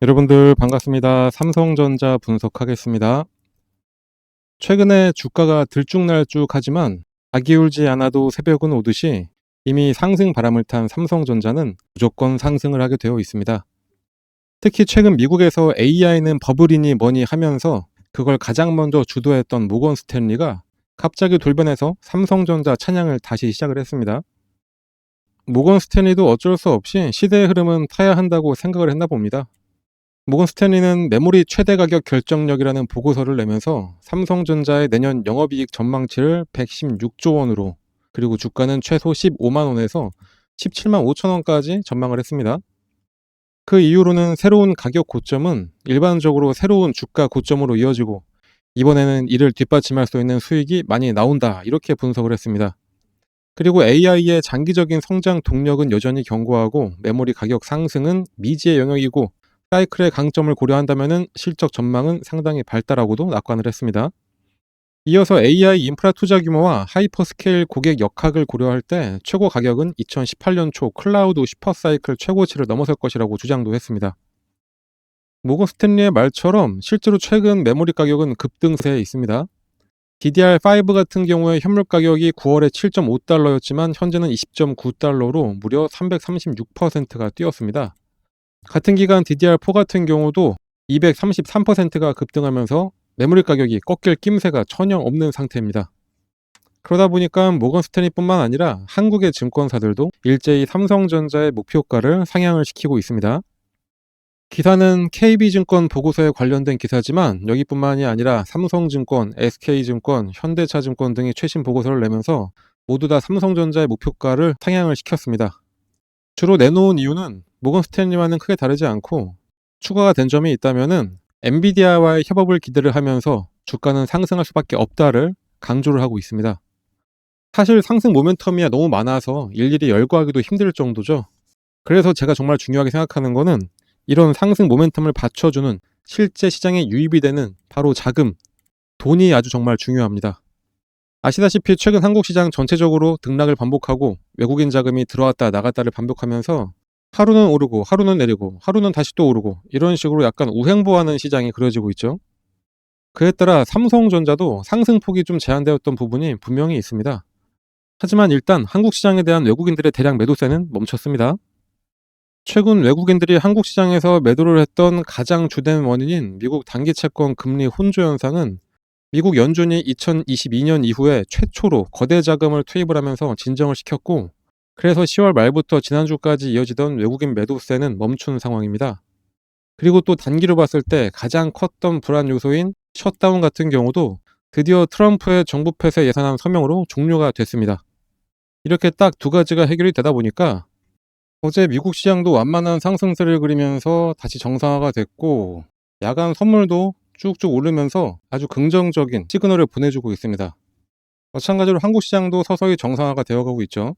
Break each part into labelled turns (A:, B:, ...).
A: 여러분들 반갑습니다. 삼성전자 분석하겠습니다. 최근에 주가가 들쭉날쭉하지만 닭이 울지 않아도 새벽은 오듯이 이미 상승 바람을 탄 삼성전자는 무조건 상승을 하게 되어 있습니다. 특히 최근 미국에서 AI는 버블이니 뭐니 하면서 그걸 가장 먼저 주도했던 모건 스탠리가 갑자기 돌변해서 삼성전자 찬양을 다시 시작을 했습니다. 모건 스탠리도 어쩔 수 없이 시대의 흐름은 타야 한다고 생각을 했나 봅니다. 모건 스탠리는 메모리 최대 가격 결정력이라는 보고서를 내면서 삼성전자의 내년 영업이익 전망치를 116조 원으로, 그리고 주가는 최소 15만 원에서 17만 5천 원까지 전망을 했습니다. 그 이후로는 새로운 가격 고점은 일반적으로 새로운 주가 고점으로 이어지고, 이번에는 이를 뒷받침할 수 있는 수익이 많이 나온다, 이렇게 분석을 했습니다. 그리고 AI의 장기적인 성장 동력은 여전히 견고하고, 메모리 가격 상승은 미지의 영역이고, 사이클의 강점을 고려한다면 실적 전망은 상당히 밝다라고도 낙관을 했습니다. 이어서 AI 인프라 투자 규모와 하이퍼스케일 고객 역학을 고려할 때 최고 가격은 2018년 초 클라우드 슈퍼사이클 최고치를 넘어설 것이라고 주장도 했습니다. 모건 스탠리의 말처럼 실제로 최근 메모리 가격은 급등세에 있습니다. DDR5 같은 경우에 현물 가격이 9월에 7.5달러였지만 현재는 20.9달러로 무려 336%가 뛰었습니다. 같은 기간 DDR4 같은 경우도 233%가 급등하면서 메모리 가격이 꺾일 낌새가 전혀 없는 상태입니다. 그러다 보니까 모건 스탠리뿐만 아니라 한국의 증권사들도 일제히 삼성전자의 목표가를 상향을 시키고 있습니다. 기사는 KB증권 보고서에 관련된 기사지만 여기뿐만이 아니라 삼성증권, SK증권, 현대차증권 등이 최신 보고서를 내면서 모두 다 삼성전자의 목표가를 상향을 시켰습니다. 주로 내놓은 이유는 모건 스탠리와는 크게 다르지 않고, 추가가 된 점이 있다면은 엔비디아와의 협업을 기대를 하면서 주가는 상승할 수밖에 없다를 강조를 하고 있습니다. 사실 상승 모멘텀이 너무 많아서 일일이 열거하기도 힘들 정도죠. 그래서 제가 정말 중요하게 생각하는 거는 이런 상승 모멘텀을 받쳐주는, 실제 시장에 유입이 되는 바로 자금, 돈이 아주 정말 중요합니다. 아시다시피 최근 한국 시장 전체적으로 등락을 반복하고 외국인 자금이 들어왔다 나갔다를 반복하면서 하루는 오르고 하루는 내리고 하루는 다시 또 오르고, 이런 식으로 약간 우행보하는 시장이 그려지고 있죠. 그에 따라 삼성전자도 상승폭이 좀 제한되었던 부분이 분명히 있습니다. 하지만 일단 한국 시장에 대한 외국인들의 대량 매도세는 멈췄습니다. 최근 외국인들이 한국 시장에서 매도를 했던 가장 주된 원인인 미국 단기 채권 금리 혼조 현상은 미국 연준이 2022년 이후에 최초로 거대 자금을 투입을 하면서 진정을 시켰고, 그래서 10월 말부터 지난주까지 이어지던 외국인 매도세는 멈춘 상황입니다. 그리고 또 단기로 봤을 때 가장 컸던 불안 요소인 셧다운 같은 경우도 드디어 트럼프의 정부 폐쇄 예산안 서명으로 종료가 됐습니다. 이렇게 딱 두 가지가 해결이 되다 보니까 어제 미국 시장도 완만한 상승세를 그리면서 다시 정상화가 됐고, 야간 선물도 쭉쭉 오르면서 아주 긍정적인 시그널을 보내주고 있습니다. 마찬가지로 한국 시장도 서서히 정상화가 되어가고 있죠.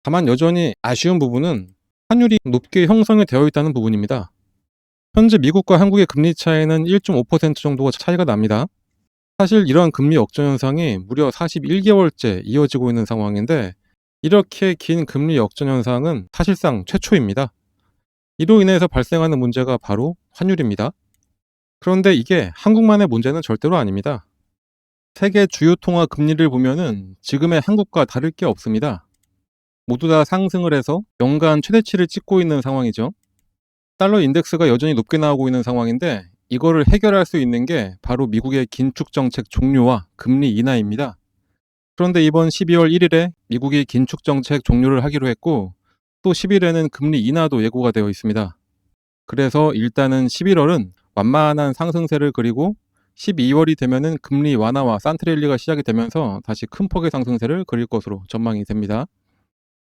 A: 다만 여전히 아쉬운 부분은 환율이 높게 형성이 되어 있다는 부분입니다. 현재 미국과 한국의 금리 차이는 1.5% 정도가 차이가 납니다. 사실 이러한 금리 역전 현상이 무려 41개월째 이어지고 있는 상황인데, 이렇게 긴 금리 역전 현상은 사실상 최초입니다. 이로 인해서 발생하는 문제가 바로 환율입니다. 그런데 이게 한국만의 문제는 절대로 아닙니다. 세계 주요 통화 금리를 보면은 지금의 한국과 다를 게 없습니다. 모두 다 상승을 해서 연간 최대치를 찍고 있는 상황이죠. 달러 인덱스가 여전히 높게 나오고 있는 상황인데, 이거를 해결할 수 있는 게 바로 미국의 긴축 정책 종료와 금리 인하입니다. 그런데 이번 12월 1일에 미국이 긴축 정책 종료를 하기로 했고, 또 10일에는 금리 인하도 예고가 되어 있습니다. 그래서 일단은 11월은 완만한 상승세를 그리고 12월이 되면은 금리 완화와 산트랠리가 시작이 되면서 다시 큰 폭의 상승세를 그릴 것으로 전망이 됩니다.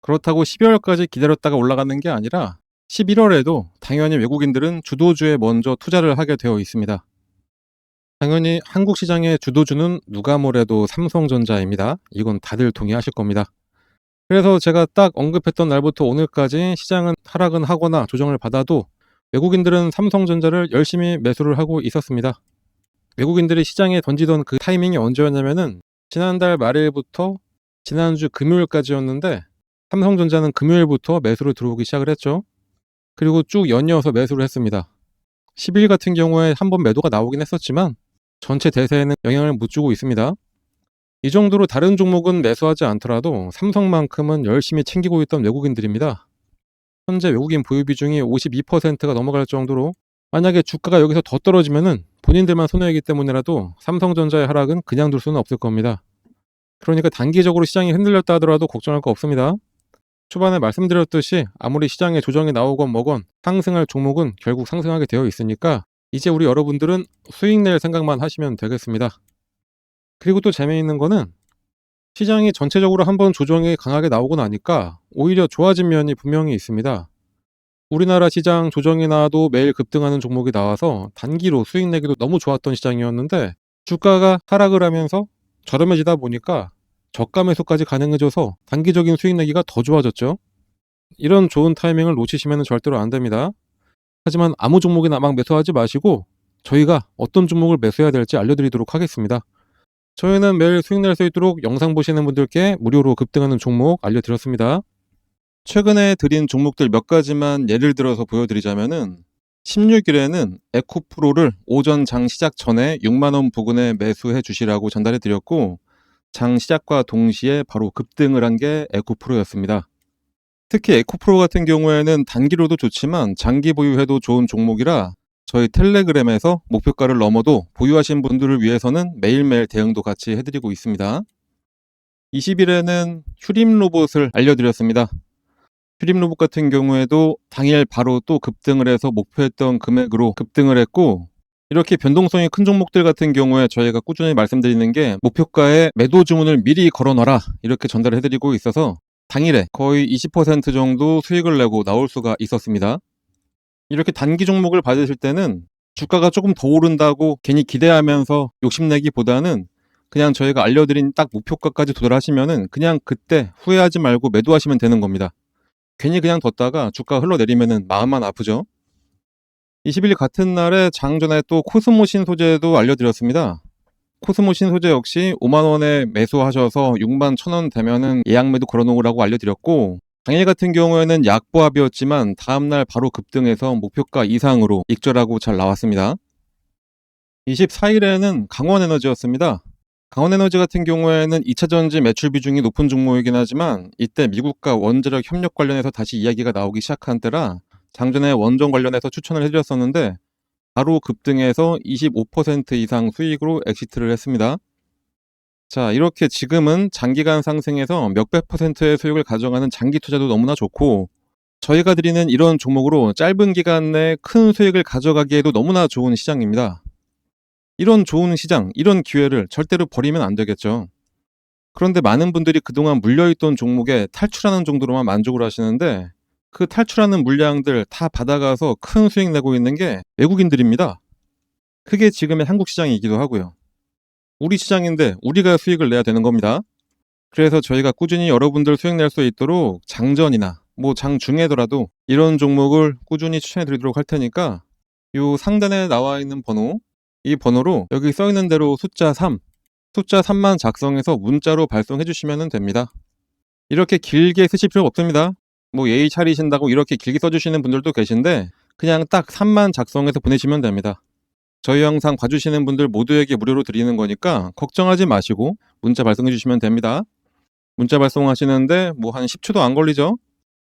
A: 그렇다고 12월까지 기다렸다가 올라가는 게 아니라 11월에도 당연히 외국인들은 주도주에 먼저 투자를 하게 되어 있습니다. 당연히 한국 시장의 주도주는 누가 뭐래도 삼성전자입니다. 이건 다들 동의하실 겁니다. 그래서 제가 딱 언급했던 날부터 오늘까지 시장은 하락은 하거나 조정을 받아도 외국인들은 삼성전자를 열심히 매수를 하고 있었습니다. 외국인들이 시장에 던지던 그 타이밍이 언제였냐면은 지난달 말일부터 지난주 금요일까지였는데, 삼성전자는 금요일부터 매수를 들어오기 시작을 했죠. 그리고 쭉 연이어서 매수를 했습니다. 10일 같은 경우에 한번 매도가 나오긴 했었지만 전체 대세에는 영향을 못 주고 있습니다. 이 정도로 다른 종목은 매수하지 않더라도 삼성만큼은 열심히 챙기고 있던 외국인들입니다. 현재 외국인 보유 비중이 52%가 넘어갈 정도로 만약에 주가가 여기서 더 떨어지면은 본인들만 손해이기 때문이라도 삼성전자의 하락은 그냥 둘 수는 없을 겁니다. 그러니까 단기적으로 시장이 흔들렸다 하더라도 걱정할 거 없습니다. 초반에 말씀드렸듯이 아무리 시장에 조정이 나오건 뭐건 상승할 종목은 결국 상승하게 되어 있으니까 이제 우리 여러분들은 수익 낼 생각만 하시면 되겠습니다. 그리고 또 재미있는 거는 시장이 전체적으로 한번 조정이 강하게 나오고 나니까 오히려 좋아진 면이 분명히 있습니다. 우리나라 시장 조정이 나도 매일 급등하는 종목이 나와서 단기로 수익 내기도 너무 좋았던 시장이었는데 주가가 하락을 하면서 저렴해지다 보니까 저가 매수까지 가능해져서 단기적인 수익 내기가 더 좋아졌죠. 이런 좋은 타이밍을 놓치시면 절대로 안 됩니다. 하지만 아무 종목이나 막 매수하지 마시고 저희가 어떤 종목을 매수해야 될지 알려드리도록 하겠습니다. 저희는 매일 수익 낼 수 있도록 영상 보시는 분들께 무료로 급등하는 종목 알려드렸습니다. 최근에 드린 종목들 몇 가지만 예를 들어서 보여드리자면은 16일에는 에코프로를 오전 장 시작 전에 6만원 부근에 매수해 주시라고 전달해 드렸고 장 시작과 동시에 바로 급등을 한 게 에코프로였습니다. 특히 에코프로 같은 경우에는 단기로도 좋지만 장기 보유해도 좋은 종목이라 저희 텔레그램에서 목표가를 넘어도 보유하신 분들을 위해서는 매일매일 대응도 같이 해드리고 있습니다. 20일에는 휴림 로봇을 알려드렸습니다. 휴림 로봇 같은 경우에도 당일 바로 또 급등을 해서 목표했던 금액으로 급등을 했고 이렇게 변동성이 큰 종목들 같은 경우에 저희가 꾸준히 말씀드리는 게 목표가에 매도 주문을 미리 걸어놔라 이렇게 전달을 해드리고 있어서 당일에 거의 20% 정도 수익을 내고 나올 수가 있었습니다. 이렇게 단기 종목을 받으실 때는 주가가 조금 더 오른다고 괜히 기대하면서 욕심내기보다는 그냥 저희가 알려드린 딱 목표가까지 도달하시면은 그냥 그때 후회하지 말고 매도하시면 되는 겁니다. 괜히 그냥 뒀다가 주가가 흘러내리면은 마음만 아프죠. 20일 같은 날에 장전에 또 코스모 신소재도 알려드렸습니다. 코스모 신소재 역시 5만원에 매수하셔서 6만 1,000원 되면은 예약 매도 걸어놓으라고 알려드렸고 당일 같은 경우에는 약보합이었지만 다음날 바로 급등해서 목표가 이상으로 익절하고 잘 나왔습니다. 24일에는 강원에너지였습니다. 강원에너지 같은 경우에는 2차전지 매출 비중이 높은 종목이긴 하지만 이때 미국과 원자력 협력 관련해서 다시 이야기가 나오기 시작한 때라 장전에 원전 관련해서 추천을 해드렸었는데 바로 급등해서 25% 이상 수익으로 엑시트를 했습니다. 자, 이렇게 지금은 장기간 상승해서 몇백 %의 수익을 가져가는 장기 투자도 너무나 좋고 저희가 드리는 이런 종목으로 짧은 기간 내에 큰 수익을 가져가기에도 너무나 좋은 시장입니다. 이런 좋은 시장, 이런 기회를 절대로 버리면 안 되겠죠. 그런데 많은 분들이 그동안 물려있던 종목에 탈출하는 정도로만 만족을 하시는데 그 탈출하는 물량들 다 받아가서 큰 수익 내고 있는 게 외국인들입니다. 그게 지금의 한국 시장이기도 하고요. 우리 시장인데 우리가 수익을 내야 되는 겁니다. 그래서 저희가 꾸준히 여러분들 수익 낼 수 있도록 장전이나 뭐 장중에더라도 이런 종목을 꾸준히 추천해 드리도록 할 테니까 요 상단에 나와 있는 번호, 이 번호로 여기 써 있는 대로 숫자 3만 작성해서 문자로 발송해 주시면 됩니다. 이렇게 길게 쓰실 필요 없습니다. 뭐 예의 차리신다고 이렇게 길게 써주시는 분들도 계신데 그냥 딱 3만 작성해서 보내시면 됩니다. 저희 영상 봐주시는 분들 모두에게 무료로 드리는 거니까 걱정하지 마시고 문자 발송해 주시면 됩니다. 문자 발송하시는데 뭐 한 10초도 안 걸리죠?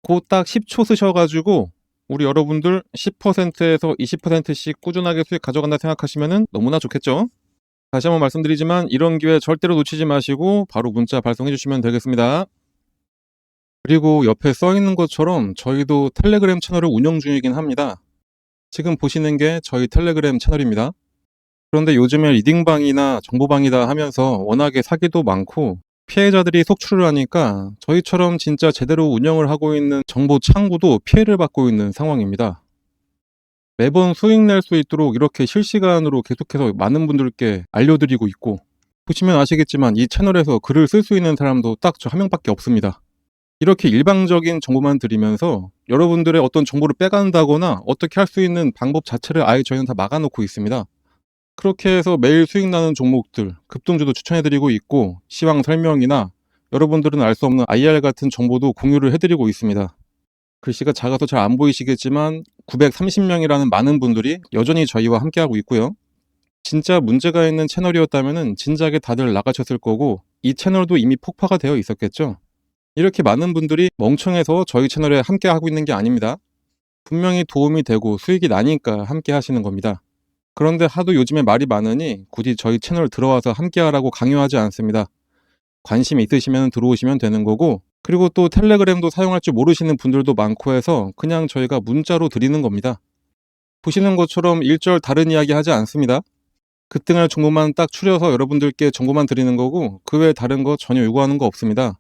A: 그 딱 10초 쓰셔가지고 우리 여러분들 10%에서 20%씩 꾸준하게 수익 가져간다 생각하시면 너무나 좋겠죠? 다시 한번 말씀드리지만 이런 기회 절대로 놓치지 마시고 바로 문자 발송해 주시면 되겠습니다. 그리고 옆에 써 있는 것처럼 저희도 텔레그램 채널을 운영 중이긴 합니다. 지금 보시는 게 저희 텔레그램 채널입니다. 그런데 요즘에 리딩방이나 정보방이다 하면서 워낙에 사기도 많고 피해자들이 속출을 하니까 저희처럼 진짜 제대로 운영을 하고 있는 정보 창구도 피해를 받고 있는 상황입니다. 매번 수익 낼 수 있도록 이렇게 실시간으로 계속해서 많은 분들께 알려드리고 있고 보시면 아시겠지만 이 채널에서 글을 쓸 수 있는 사람도 딱 저 한 명밖에 없습니다. 이렇게 일방적인 정보만 드리면서 여러분들의 어떤 정보를 빼간다거나 어떻게 할 수 있는 방법 자체를 아예 저희는 다 막아놓고 있습니다. 그렇게 해서 매일 수익 나는 종목들, 급등주도 추천해드리고 있고 시황 설명이나 여러분들은 알 수 없는 IR 같은 정보도 공유를 해드리고 있습니다. 글씨가 작아서 잘 안 보이시겠지만 930명이라는 많은 분들이 여전히 저희와 함께하고 있고요. 진짜 문제가 있는 채널이었다면 진작에 다들 나가셨을 거고 이 채널도 이미 폭파가 되어 있었겠죠. 이렇게 많은 분들이 멍청해서 저희 채널에 함께하고 있는 게 아닙니다. 분명히 도움이 되고 수익이 나니까 함께 하시는 겁니다. 그런데 하도 요즘에 말이 많으니 굳이 저희 채널 들어와서 함께하라고 강요하지 않습니다. 관심 있으시면 들어오시면 되는 거고, 그리고 또 텔레그램도 사용할 줄 모르시는 분들도 많고 해서 그냥 저희가 문자로 드리는 겁니다. 보시는 것처럼 일절 다른 이야기 하지 않습니다. 급등할 정보만 딱 추려서 여러분들께 정보만 드리는 거고 그 외에 다른 거 전혀 요구하는 거 없습니다.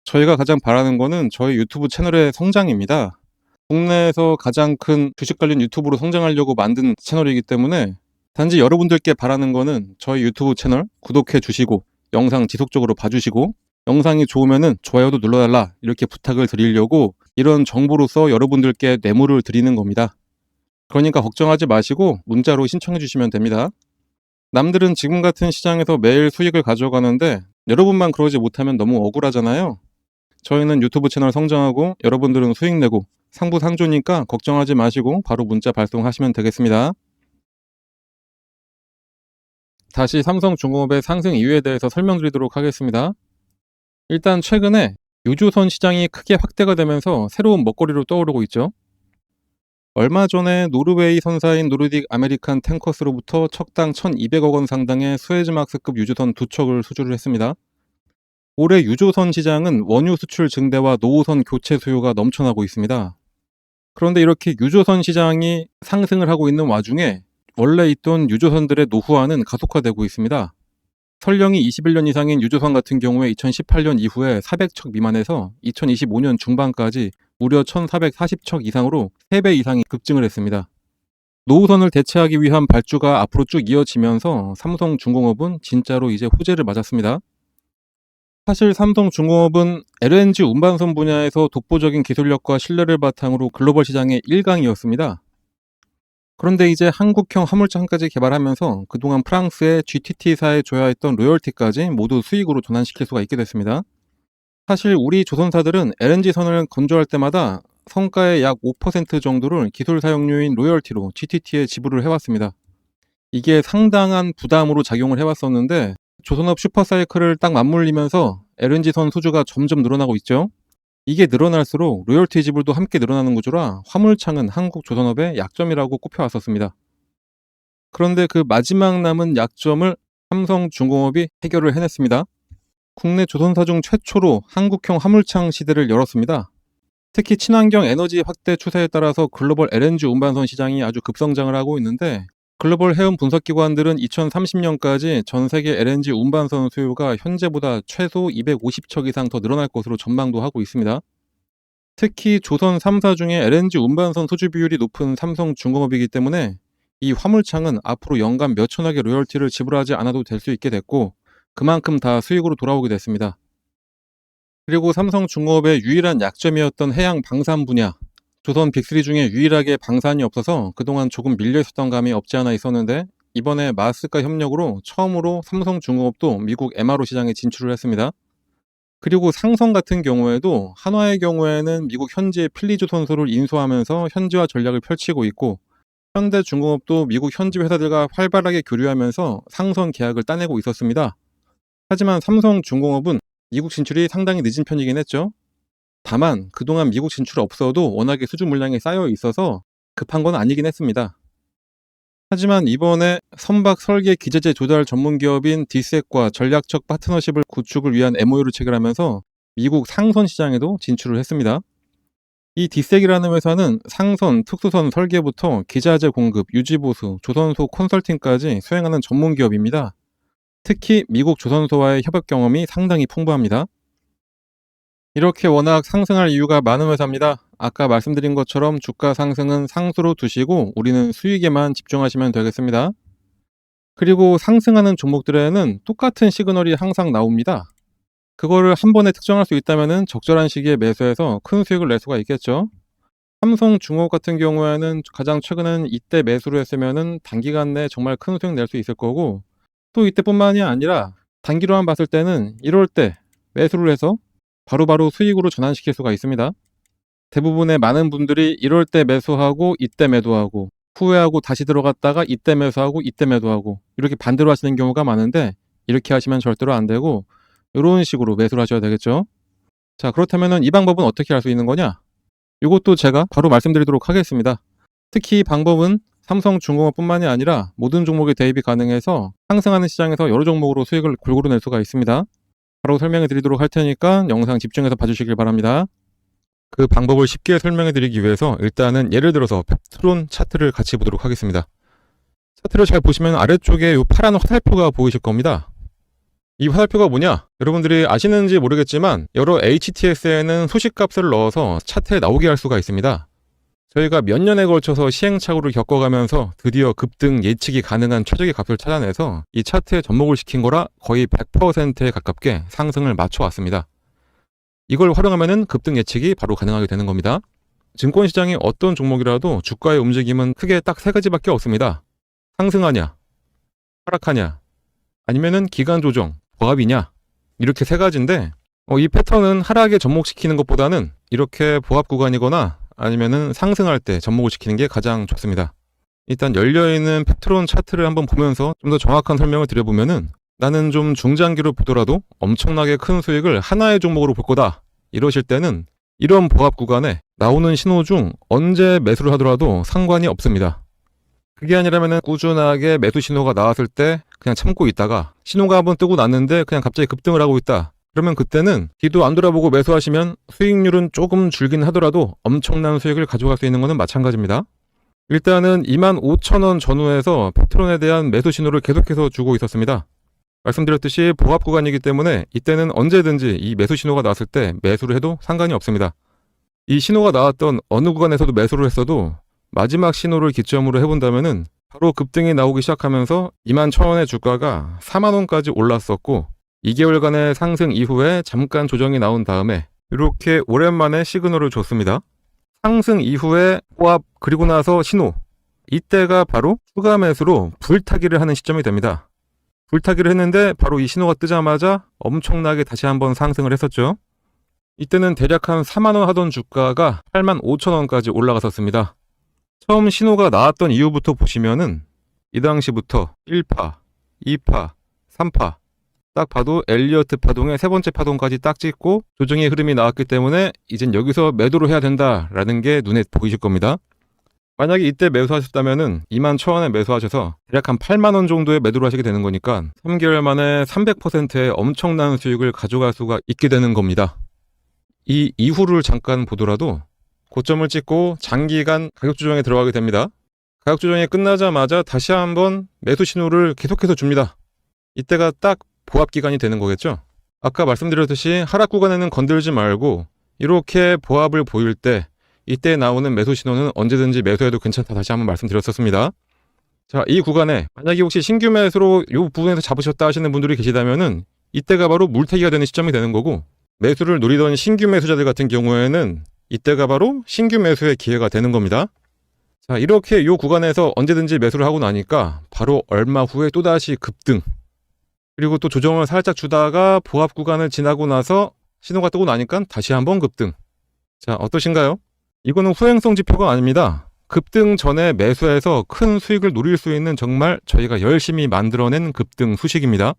A: 저희가 가장 바라는 거는 저희 유튜브 채널의 성장입니다. 국내에서 가장 큰 주식 관련 유튜브로 성장하려고 만든 채널이기 때문에 단지 여러분들께 바라는 거는 저희 유튜브 채널 구독해 주시고 영상 지속적으로 봐주시고 영상이 좋으면은 좋아요도 눌러달라 이렇게 부탁을 드리려고 이런 정보로서 여러분들께 뇌물을 드리는 겁니다. 그러니까 걱정하지 마시고 문자로 신청해 주시면 됩니다. 남들은 지금 같은 시장에서 매일 수익을 가져가는데 여러분만 그러지 못하면 너무 억울하잖아요. 저희는 유튜브 채널 성장하고 여러분들은 수익 내고 상부상조니까 걱정하지 마시고 바로 문자 발송하시면 되겠습니다. 다시 삼성중공업의 상승 이유에 대해서 설명드리도록 하겠습니다. 일단 최근에 유조선 시장이 크게 확대가 되면서 새로운 먹거리로 떠오르고 있죠. 얼마 전에 노르웨이 선사인 노르딕 아메리칸 탱커스로부터 척당 1200억 원 상당의 수에즈막스급 유조선 2척을 수주를 했습니다. 올해 유조선 시장은 원유 수출 증대와 노후선 교체 수요가 넘쳐나고 있습니다. 그런데 이렇게 유조선 시장이 상승을 하고 있는 와중에 원래 있던 유조선들의 노후화는 가속화되고 있습니다. 설령이 21년 이상인 유조선 같은 경우에 2018년 이후에 400척 미만에서 2025년 중반까지 무려 1440척 이상으로 3배 이상이 급증을 했습니다. 노후선을 대체하기 위한 발주가 앞으로 쭉 이어지면서 삼성중공업은 진짜로 이제 호재를 맞았습니다. 사실 삼성중공업은 LNG 운반선 분야에서 독보적인 기술력과 신뢰를 바탕으로 글로벌 시장의 1강이었습니다. 그런데 이제 한국형 화물차까지 개발하면서 그동안 프랑스의 GTT사에 줘야 했던 로열티까지 모두 수익으로 전환시킬 수가 있게 됐습니다. 사실 우리 조선사들은 LNG선을 건조할 때마다 성가의 약 5% 정도를 기술 사용료인 로열티로 GTT에 지불을 해왔습니다. 이게 상당한 부담으로 작용을 해왔었는데 조선업 슈퍼사이클을 딱 맞물리면서 LNG선 수주가 점점 늘어나고 있죠. 이게 늘어날수록 로열티 지불도 함께 늘어나는 구조라 화물창은 한국 조선업의 약점이라고 꼽혀왔었습니다. 그런데 그 마지막 남은 약점을 삼성중공업이 해결을 해냈습니다. 국내 조선사 중 최초로 한국형 화물창 시대를 열었습니다. 특히 친환경 에너지 확대 추세에 따라서 글로벌 LNG 운반선 시장이 아주 급성장을 하고 있는데 글로벌 해운 분석 기관들은 2030년까지 전 세계 LNG 운반선 수요가 현재보다 최소 250척 이상 더 늘어날 것으로 전망도 하고 있습니다. 특히 조선 3사 중에 LNG 운반선 소주 비율이 높은 삼성중공업이기 때문에 이 화물창은 앞으로 연간 몇천억의 로열티를 지불하지 않아도 될 수 있게 됐고 그만큼 다 수익으로 돌아오게 됐습니다. 그리고 삼성중공업의 유일한 약점이었던 해양 방산 분야, 조선 빅3 중에 유일하게 방산이 없어서 그동안 조금 밀려 있었던 감이 없지 않아 있었는데 이번에 마스카 협력으로 처음으로 삼성중공업도 미국 MRO 시장에 진출을 했습니다. 그리고 상성 같은 경우에도 한화의 경우에는 미국 현지의 필리조 선수를 인수하면서 현지화 전략을 펼치고 있고 현대중공업도 미국 현지 회사들과 활발하게 교류하면서 상선 계약을 따내고 있었습니다. 하지만 삼성중공업은 미국 진출이 상당히 늦은 편이긴 했죠. 다만 그동안 미국 진출 없어도 워낙에 수주 물량이 쌓여 있어서 급한 건 아니긴 했습니다. 하지만 이번에 선박 설계 기재재 조달 전문 기업인 디셋과 전략적 파트너십을 구축을 위한 MOU를 체결하면서 미국 상선 시장에도 진출을 했습니다. 이 디셋이라는 회사는 상선, 특수선 설계부터 기자재 공급, 유지보수, 조선소 컨설팅까지 수행하는 전문 기업입니다. 특히 미국 조선소와의 협업 경험이 상당히 풍부합니다. 이렇게 워낙 상승할 이유가 많은 회사입니다. 아까 말씀드린 것처럼 주가 상승은 상수로 두시고 우리는 수익에만 집중하시면 되겠습니다. 그리고 상승하는 종목들에는 똑같은 시그널이 항상 나옵니다. 그거를 한 번에 특정할 수 있다면 적절한 시기에 매수해서 큰 수익을 낼 수가 있겠죠. 삼성중공업 같은 경우에는 가장 최근에는 이때 매수를 했으면 단기간 내에 정말 큰 수익 낼 수 있을 거고 또 이때뿐만이 아니라 단기로만 봤을 때는 이럴 때 매수를 해서 바로바로 수익으로 전환시킬 수가 있습니다. 대부분의 많은 분들이 이럴 때 매수하고 이때 매도하고 후회하고 다시 들어갔다가 이때 매수하고 이때 매도하고 이렇게 반대로 하시는 경우가 많은데, 이렇게 하시면 절대로 안 되고 이런 식으로 매수를 하셔야 되겠죠. 자, 그렇다면 이 방법은 어떻게 할 수 있는 거냐? 이것도 제가 바로 말씀드리도록 하겠습니다. 특히 이 방법은 삼성중공업뿐만이 아니라 모든 종목에 대입이 가능해서 상승하는 시장에서 여러 종목으로 수익을 골고루 낼 수가 있습니다. 바로 설명해 드리도록 할 테니까 영상 집중해서 봐주시길 바랍니다. 그 방법을 쉽게 설명해 드리기 위해서 일단은 예를 들어서 펩트론 차트를 같이 보도록 하겠습니다. 차트를 잘 보시면 아래쪽에 이 파란 화살표가 보이실 겁니다. 이 화살표가 뭐냐? 여러분들이 아시는지 모르겠지만 여러 HTS에는 소식값을 넣어서 차트에 나오게 할 수가 있습니다. 저희가 몇 년에 걸쳐서 시행착오를 겪어가면서 드디어 급등 예측이 가능한 최적의 값을 찾아내서 이 차트에 접목을 시킨 거라 거의 100%에 가깝게 상승을 맞춰왔습니다. 이걸 활용하면 급등 예측이 바로 가능하게 되는 겁니다. 증권시장의 어떤 종목이라도 주가의 움직임은 크게 딱 세 가지밖에 없습니다. 상승하냐, 하락하냐, 아니면은 기간 조정, 보합이냐, 이렇게 세 가지인데 이 패턴은 하락에 접목시키는 것보다는 이렇게 보합 구간이거나 아니면은 상승할 때 접목을 시키는 게 가장 좋습니다. 일단 열려있는 펩트론 차트를 한번 보면서 좀 더 정확한 설명을 드려보면은, 나는 좀 중장기로 보더라도 엄청나게 큰 수익을 하나의 종목으로 볼 거다 이러실 때는 이런 보합 구간에 나오는 신호 중 언제 매수를 하더라도 상관이 없습니다. 그게 아니라면 꾸준하게 매수 신호가 나왔을 때 그냥 참고 있다가 신호가 한번 뜨고 났는데 그냥 갑자기 급등을 하고 있다, 그러면 그때는 뒤도 안 돌아보고 매수하시면 수익률은 조금 줄긴 하더라도 엄청난 수익을 가져갈 수 있는 것은 마찬가지입니다. 일단은 25,000원 전후에서 펩트론에 대한 매수 신호를 계속해서 주고 있었습니다. 말씀드렸듯이 보합 구간이기 때문에 이때는 언제든지 이 매수 신호가 나왔을 때 매수를 해도 상관이 없습니다. 이 신호가 나왔던 어느 구간에서도 매수를 했어도 마지막 신호를 기점으로 해본다면은 바로 급등이 나오기 시작하면서 21,000원의 주가가 40,000원까지 올랐었고 2개월간의 상승 이후에 잠깐 조정이 나온 다음에 이렇게 오랜만에 시그널을 줬습니다. 상승 이후에 보합, 그리고 나서 신호, 이때가 바로 추가 매수로 불타기를 하는 시점이 됩니다. 불타기를 했는데 바로 이 신호가 뜨자마자 엄청나게 다시 한번 상승을 했었죠. 이때는 대략 한 40,000원 하던 주가가 85,000원까지 올라갔었습니다. 처음 신호가 나왔던 이후부터 보시면은 이 당시부터 1파, 2파, 3파 딱 봐도 엘리어트 파동의 세 번째 파동까지 딱 찍고 조정의 흐름이 나왔기 때문에 이젠 여기서 매도를 해야 된다라는 게 눈에 보이실 겁니다. 만약에 이때 매수하셨다면은 21,000원에 매수하셔서 대략 한 80,000원 정도의 매도를 하시게 되는 거니까 3개월 만에 300%의 엄청난 수익을 가져갈 수가 있게 되는 겁니다. 이 이후를 잠깐 보더라도 고점을 찍고 장기간 가격 조정에 들어가게 됩니다. 가격 조정이 끝나자마자 다시 한번 매수 신호를 계속해서 줍니다. 이때가 딱 보합 기간이 되는 거겠죠. 아까 말씀드렸듯이 하락 구간에는 건들지 말고 이렇게 보합을 보일 때 이때 나오는 매수 신호는 언제든지 매수해도 괜찮다 다시 한번 말씀드렸었습니다. 자, 이 구간에 만약에 혹시 신규 매수로 이 부분에서 잡으셨다 하시는 분들이 계시다면은 이때가 바로 물타기가 되는 시점이 되는 거고, 매수를 노리던 신규 매수자들 같은 경우에는 이때가 바로 신규 매수의 기회가 되는 겁니다. 자, 이렇게 이 구간에서 언제든지 매수를 하고 나니까 바로 얼마 후에 또다시 급등, 그리고 또 조정을 살짝 주다가 보합 구간을 지나고 나서 신호가 뜨고 나니까 다시 한번 급등. 자, 어떠신가요? 이거는 후행성 지표가 아닙니다. 급등 전에 매수해서 큰 수익을 노릴 수 있는 정말 저희가 열심히 만들어낸 급등 수식입니다.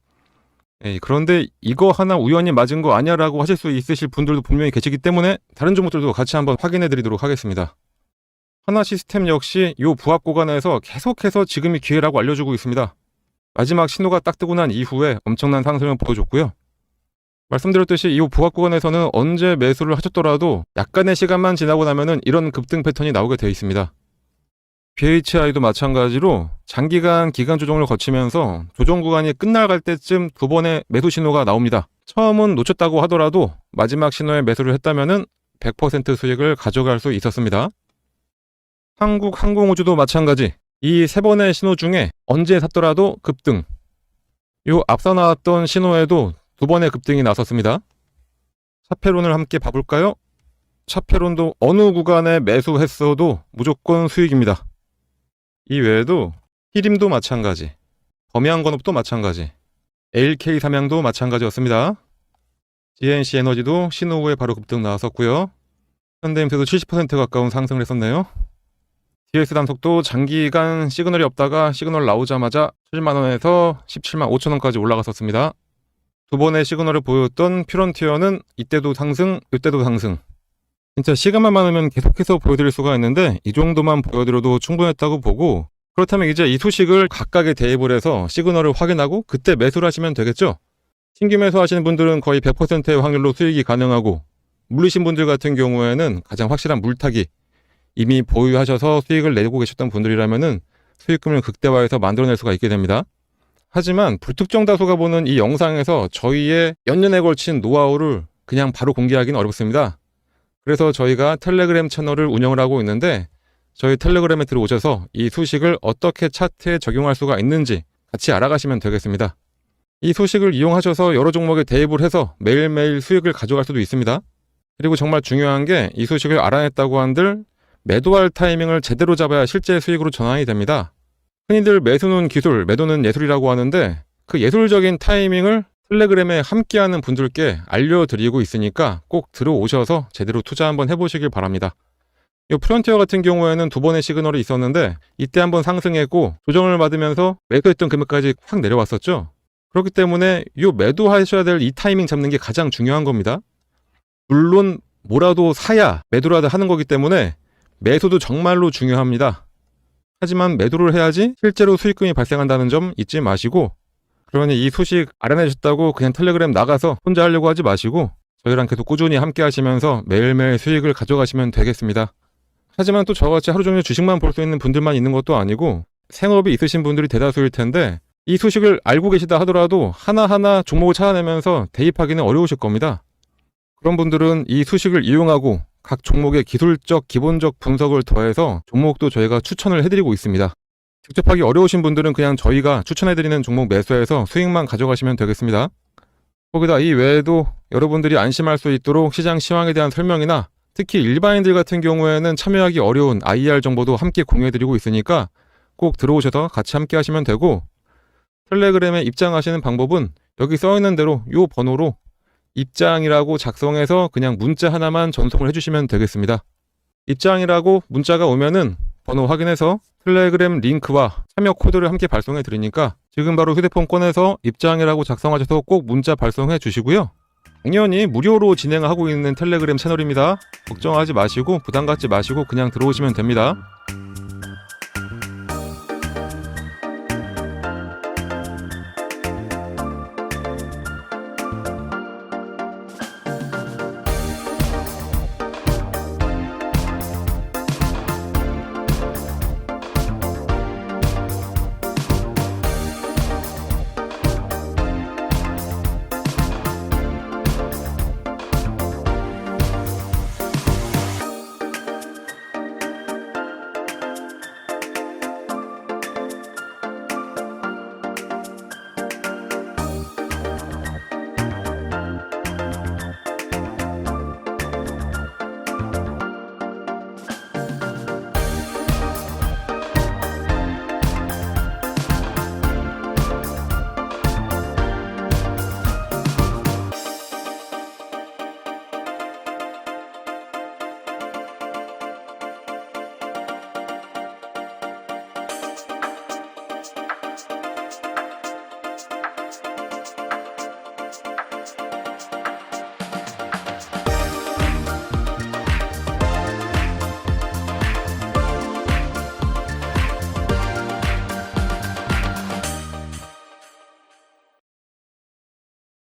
A: 그런데 이거 하나 우연히 맞은 거 아니야 라고 하실 수 있으실 분들도 분명히 계시기 때문에 다른 종목들도 같이 한번 확인해 드리도록 하겠습니다. 하나시스템 역시 이 부합 구간에서 계속해서 지금이 기회라고 알려주고 있습니다. 마지막 신호가 딱 뜨고 난 이후에 엄청난 상승을 보여줬고요. 말씀드렸듯이 이 부합 구간에서는 언제 매수를 하셨더라도 약간의 시간만 지나고 나면은 이런 급등 패턴이 나오게 되어 있습니다. BHI도 마찬가지로 장기간 기간 조정을 거치면서 조정 구간이 끝나갈 때쯤 두 번의 매수 신호가 나옵니다. 처음은 놓쳤다고 하더라도 마지막 신호에 매수를 했다면은 100% 수익을 가져갈 수 있었습니다. 한국항공우주도 마찬가지. 이 세 번의 신호 중에 언제 샀더라도 급등. 요 앞서 나왔던 신호에도 두 번의 급등이 나섰습니다. 차페론을 함께 봐볼까요? 차페론도 어느 구간에 매수했어도 무조건 수익입니다. 이 외에도 히림도 마찬가지, 범양건업도 마찬가지, LK 삼양도 마찬가지였습니다. GNC 에너지도 신호 후에 바로 급등 나왔었고요. 현대임스도 70% 가까운 상승을 했었네요. DS 단속도 장기간 시그널이 없다가 시그널 나오자마자 7만 원에서 17만 5천 원까지 올라갔었습니다. 두 번의 시그널을 보였던 퓨런티어는 이때도 상승, 이때도 상승. 진짜 시간만 많으면 계속해서 보여드릴 수가 있는데 이 정도만 보여드려도 충분했다고 보고, 그렇다면 이제 이 소식을 각각에 대입을 해서 시그널을 확인하고 그때 매수를 하시면 되겠죠. 신규 매수하시는 분들은 거의 100%의 확률로 수익이 가능하고, 물리신 분들 같은 경우에는 가장 확실한 물타기, 이미 보유하셔서 수익을 내고 계셨던 분들이라면은 수익금을 극대화해서 만들어낼 수가 있게 됩니다. 하지만 불특정 다수가 보는 이 영상에서 저희의 연년에 걸친 노하우를 그냥 바로 공개하기는 어렵습니다. 그래서 저희가 텔레그램 채널을 운영을 하고 있는데, 저희 텔레그램에 들어오셔서 이 소식을 어떻게 차트에 적용할 수가 있는지 같이 알아가시면 되겠습니다. 이 소식을 이용하셔서 여러 종목에 대입을 해서 매일매일 수익을 가져갈 수도 있습니다. 그리고 정말 중요한 게, 이 소식을 알아냈다고 한들 매도할 타이밍을 제대로 잡아야 실제 수익으로 전환이 됩니다. 흔히들 매수는 기술, 매도는 예술이라고 하는데, 그 예술적인 타이밍을 텔레그램에 함께하는 분들께 알려드리고 있으니까 꼭 들어오셔서 제대로 투자 한번 해보시길 바랍니다. 이 프론티어 같은 경우에는 두 번의 시그널이 있었는데, 이때 한번 상승했고 조정을 받으면서 매도했던 금액까지 확 내려왔었죠. 그렇기 때문에 이 매도하셔야 될 이 타이밍 잡는 게 가장 중요한 겁니다. 물론 뭐라도 사야 매도라도 하는 거기 때문에 매수도 정말로 중요합니다. 하지만 매도를 해야지 실제로 수익금이 발생한다는 점 잊지 마시고, 그러니 이 소식 알아내셨다고 그냥 텔레그램 나가서 혼자 하려고 하지 마시고 저희랑 계속 꾸준히 함께 하시면서 매일매일 수익을 가져가시면 되겠습니다. 하지만 또 저같이 하루 종일 주식만 볼 수 있는 분들만 있는 것도 아니고 생업이 있으신 분들이 대다수일 텐데, 이 소식을 알고 계시다 하더라도 하나하나 종목을 찾아내면서 대입하기는 어려우실 겁니다. 그런 분들은 이 소식을 이용하고 각 종목의 기술적, 기본적 분석을 더해서 종목도 저희가 추천을 해드리고 있습니다. 직접 하기 어려우신 분들은 그냥 저희가 추천해드리는 종목 매수해서 수익만 가져가시면 되겠습니다. 거기다 이 외에도 여러분들이 안심할 수 있도록 시장 시황에 대한 설명이나 특히 일반인들 같은 경우에는 참여하기 어려운 IR 정보도 함께 공유해드리고 있으니까 꼭 들어오셔서 같이 함께 하시면 되고, 텔레그램에 입장하시는 방법은 여기 써있는 대로 이 번호로 입장이라고 작성해서 그냥 문자 하나만 전송을 해주시면 되겠습니다. 입장이라고 문자가 오면은 번호 확인해서 텔레그램 링크와 참여 코드를 함께 발송해 드리니까 지금 바로 휴대폰 꺼내서 입장이라고 작성하셔서 꼭 문자 발송해 주시고요. 당연히 무료로 진행하고 있는 텔레그램 채널입니다. 걱정하지 마시고 부담 갖지 마시고 그냥 들어오시면 됩니다.